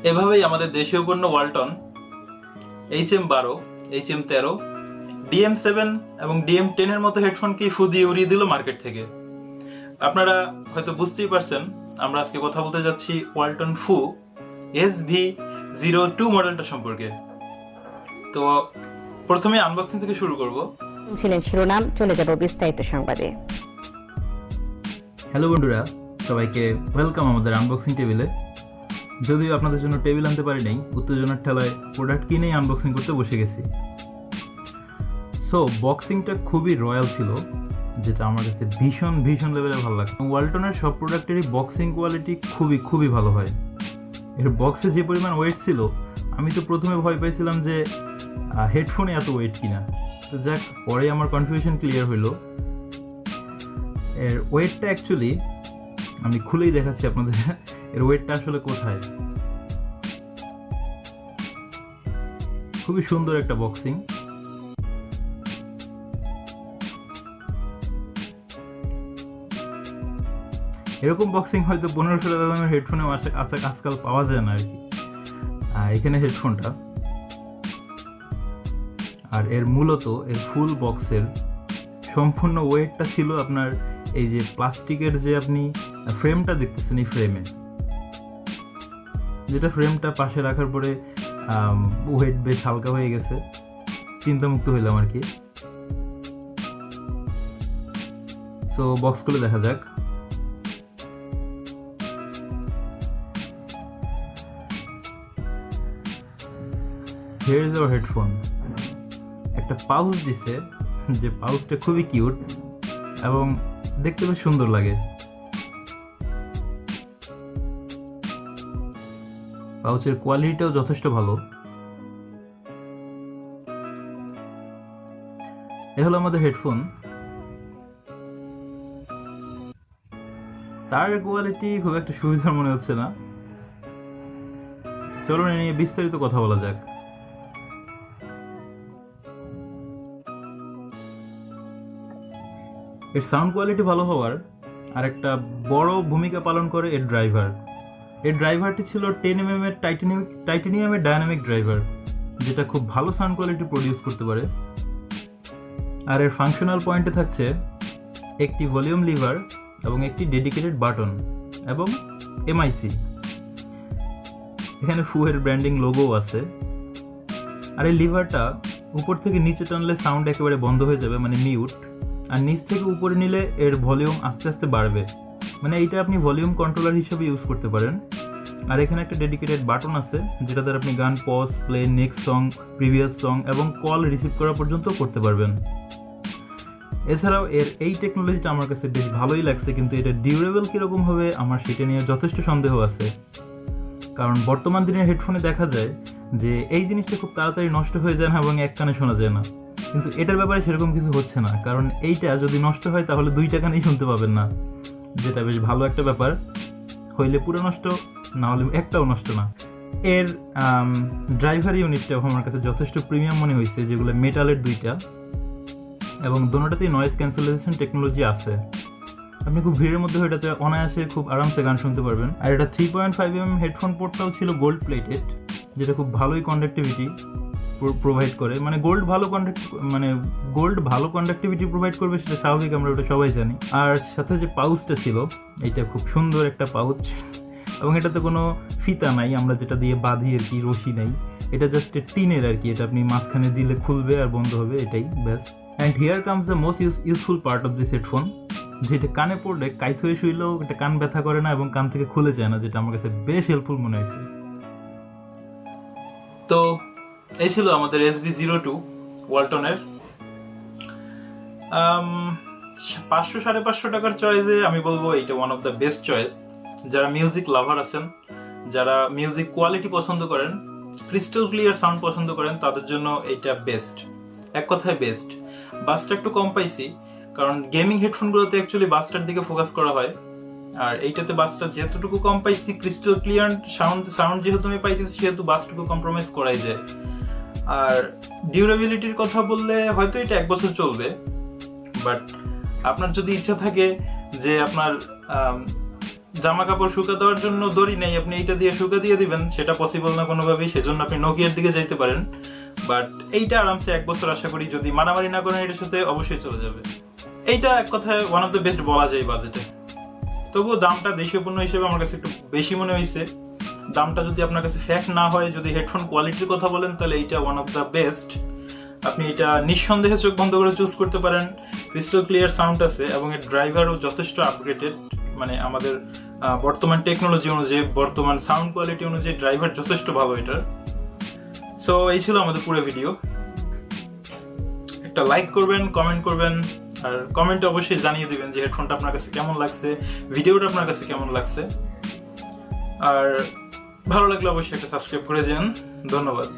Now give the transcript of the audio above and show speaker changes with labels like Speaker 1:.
Speaker 1: এভাবেই আমাদের দেশীয় পণ্য ওয়ালটন HM12, HM13, DM7 এবং DM10 এর মতো হেডফোনকে ফু দিয়ে উড়িয়ে দিল মার্কেট থেকে। আপনারা হয়তো বুঝতেই পারছেন আমরা আজকে কথা বলতে যাচ্ছি ওয়ালটন ফু SV02 মডেলটা সম্পর্কে। তো প্রথমে আনবক্সিং থেকে শুরু করব।
Speaker 2: ছিলেন শিরোনাম, চলে যাব বিস্তারিত সংবাদে।
Speaker 1: হ্যালো বন্ধুরা, সবাইকে ওয়েলকাম আমাদের আনবক্সিং টেবিলে। যদিও আপনাদের জন্য টেবিল আনতে পারি নাই, উত্তেজনার ঠেলায় প্রোডাক্ট কিনেই আনবক্সিং করতে বসে গেছি। সো বক্সিংটা খুবই রয়্যাল ছিল, যেটা আমার কাছে ভীষণ লেভেলে ভালো লাগছে। ওয়ালটনের সব প্রোডাক্টেরই বক্সিং কোয়ালিটি খুবই ভালো হয়। এর বক্সে যে পরিমাণ ওয়েট ছিল, আমি তো প্রথমে ভয় পাইছিলাম যে হেডফোনে এত ওয়েট কিনা। তো যাক, পরে আমার কনফিউশন ক্লিয়ার হইল। এর ওয়েটটা অ্যাকচুয়ালি আমি খুলেই দেখাচ্ছি আপনাদের, এর ওয়েটটা আসলে কোথায়। খুবই সুন্দর একটা বক্সিং। এরকম বক্সিং হয়তো 1500 টাকা দামের হেডফোনে আজকাল পাওয়া যায় না আর কি। এখানে হেডফোনটা, আর এর মূলত এর ফুল বক্সের সম্পূর্ণ ওয়েটটা ছিল আপনার এই যে প্লাস্টিকের যে আপনি ফ্রেমটা দেখতেছেন, এই ফ্রেমে, যেটা ফ্রেমটা পাশে রাখার পরে ওয়েট বেশ হালকা হয়ে গেছে, চিন্তামুক্ত হইলাম আর কি। সো বক্সগুলো দেখা যাক। Here is our headphone. একটা পাউচ দিছে, যে পাউচটা খুবই কিউট এবং দেখতে বেশ সুন্দর লাগে। পাউচের কোয়ালিটিটাও যথেষ্ট ভালো। এ হলো আমাদের হেডফোন। তার কোয়ালিটি খুব একটা সুবিধার মনে হচ্ছে না। চলুন এ নিয়ে বিস্তারিত কথা বলা যাক। এর সাউন্ড কোয়ালিটি ভালো হওয়ার আর একটা বড় ভূমিকা পালন করে এর ড্রাইভার। এর ড্রাইভারটি ছিল 10mm এর টাইটানিয়ামের ডায়নামিক ড্রাইভার, যেটা খুব ভালো সাউন্ড কোয়ালিটি প্রডিউস করতে পারে। আর এর ফাংশনাল পয়েন্টে থাকছে একটি ভলিউম লিভার এবং একটি ডেডিকেটেড বাটন এবং MIC। এখানে ফু এর ব্র্যান্ডিং লোগো আছে। আর এই লিভারটা উপর থেকে নিচে টানলে সাউন্ড একেবারে বন্ধ হয়ে যাবে, মানে মিউট। আর নিচ থেকে উপরে নিলে এর ভলিউম আস্তে আস্তে বাড়বে, মানে এইটা আপনি ভলিউম কন্ট্রোলার হিসেবে ইউজ করতে পারেন। আর এখানে একটা ডেডিকেটেড বাটন আছে, যেটা দ্বারা আপনি গান pause, play, next song, previous song এবং কল রিসিভ করা পর্যন্ত করতে পারবেন। এছাড়াও এর এই টেকনোলজিটা আমার কাছে বেশ ভালোই লাগছে, কিন্তু এটা ডিউরেবল কীরকম হবে আমার সেটা নিয়ে যথেষ্ট সন্দেহ আছে। কারণ বর্তমান দিনের হেডফোনে দেখা যায় যে এই জিনিসটা খুব তাড়াতাড়ি নষ্ট হয়ে যায় না এবং এক কানে শোনা যায় না, কিন্তু এটার ব্যাপারে সেরকম কিছু হচ্ছে না। কারণ এইটা যদি নষ্ট হয় তাহলে 2টা কানেই শুনতে পাবেন না, যেটা বেশ ভালো একটা ব্যাপার। হইলে পুরো নষ্ট, না হলে একটাও নষ্ট না। এর ড্রাইভার ইউনিটটাও আমার কাছে যথেষ্ট প্রিমিয়াম মনে হয়েছে, যেগুলো মেটালের 2টা, এবং দোনোটাতেই নয়েজ ক্যান্সেলেশন টেকনোলজি আছে। আপনি খুব ভিড়ের মধ্যে এটাতে অনায়াসে খুব আরামসে গান শুনতে পারবেন। আর এটা 3.5mm হেডফোন পোর্টটাও ছিল গোল্ড প্লেটেড, যেটা খুব ভালোই কন্ডাক্টিভিটি প্রোভাইড করে। মানে গোল্ড ভালো কন্ডাক্টিভিটি প্রোভাইড করবে, সেটা স্বাভাবিক, আমরা ওটা সবাই জানি। আর সাথে যে পাউচটা ছিল, এটা খুব সুন্দর একটা পাউচ, এবং এটাতে কোনো ফিতা নাই, আমরা যেটা দিয়ে বাঁধি আর কি, রশি নাই। এটা জাস্ট টিনের আর কি, এটা আপনি মাঝখানে দিলে খুলবে আর বন্ধ হবে, এটাই ব্যাস। And here comes the most useful part of this headphone, যেটা কানে পড়লে কাইত হয়ে শুইলেও এটা কান ব্যথা করে না এবং কান থেকে খুলে যায় না, যেটা আমার কাছে বেশ হেল্পফুল মনে হয়েছে। তো এই ছিল আমাদের SV02 ওয়ালটনের। 500-550 টাকার চয়েসে আমি বলবো এটা one of the best choice. যারা মিউজিক লাভার আছেন, যারা মিউজিক কোয়ালিটি পছন্দ করেন, ক্রিস্টাল ক্লিয়ার সাউন্ড পছন্দ করেন, তাদের জন্য এইটা বেস্ট, এক কথায় বেস্ট। বাসটা একটু কম পাইছি, কারণ গেমিং হেডফোনগুলোতে অ্যাকচুয়ালি বাসটার দিকে ফোকাস করা হয়। আর এইটাতে বাসটা যেতটুকু কম পাইছি, ক্রিস্টাল ক্লিয়ার সাউন্ড যেহেতু আমি পাইতেছি, সেহেতু বাসটুকু কম্প্রোমাইজ করাই যায়। আর ডিউরেবিলিটির কথা বললে হয়তো এটা 1 বছর চলবে, বাট আপনার যদি ইচ্ছা থাকে যে আপনার জামা কাপড় শুকা দেওয়ার জন্য দড়ি নেই, আপনি এইটা দিয়ে শুকা দিয়ে দিবেন, সেটা পসিবল না কোনোভাবেই। সেজন্য আপনি নোকিয়ার দিকে যাইতে পারেন। বাট এইটা আরামসে 1 বছর আশা করি, যদি মারামারি না করেন এটার সাথে, অবশ্যই চলে যাবে। এইটা এক কথায় ওয়ান অফ দ্য বেস্ট বলা যায় বাজেটে। তবুও দামটা দেশীয় পণ্য হিসেবে আমার কাছে একটু বেশি মনে হয়েছে। দামটা যদি আপনার কাছে ফ্যাক্ট না হয়, যদি হেডফোন কোয়ালিটির কথা বলেন, তাহলে এইটা ওয়ান অফ দ্য বেস্ট। আপনি এটা নিঃসন্দেহে চোখ বন্ধ করে চুজ করতে পারেন। ক্রিস্টাল ক্লিয়ার সাউন্ড আছে এবং এর ড্রাইভারও যথেষ্ট আপগ্রেডেড। মানে আমাদের বর্তমান টেকনোলজি অনুযায়ী, বর্তমান সাউন্ড কোয়ালিটি অনুযায়ী ড্রাইভার যথেষ্ট ভালো এটার। সো এই ছিল আমাদের পুরো ভিডিও। একটা লাইক করবেন, কমেন্ট করবেন, আর কমেন্টে অবশ্যই জানিয়ে দিবেন যে হেডফোনটা আপনার কাছে কেমন লাগছে, ভিডিওটা আপনার কাছে কেমন লাগছে। আর ভালো লাগলে অবশ্যই একটা সাবস্ক্রাইব করে যান। ধন্যবাদ।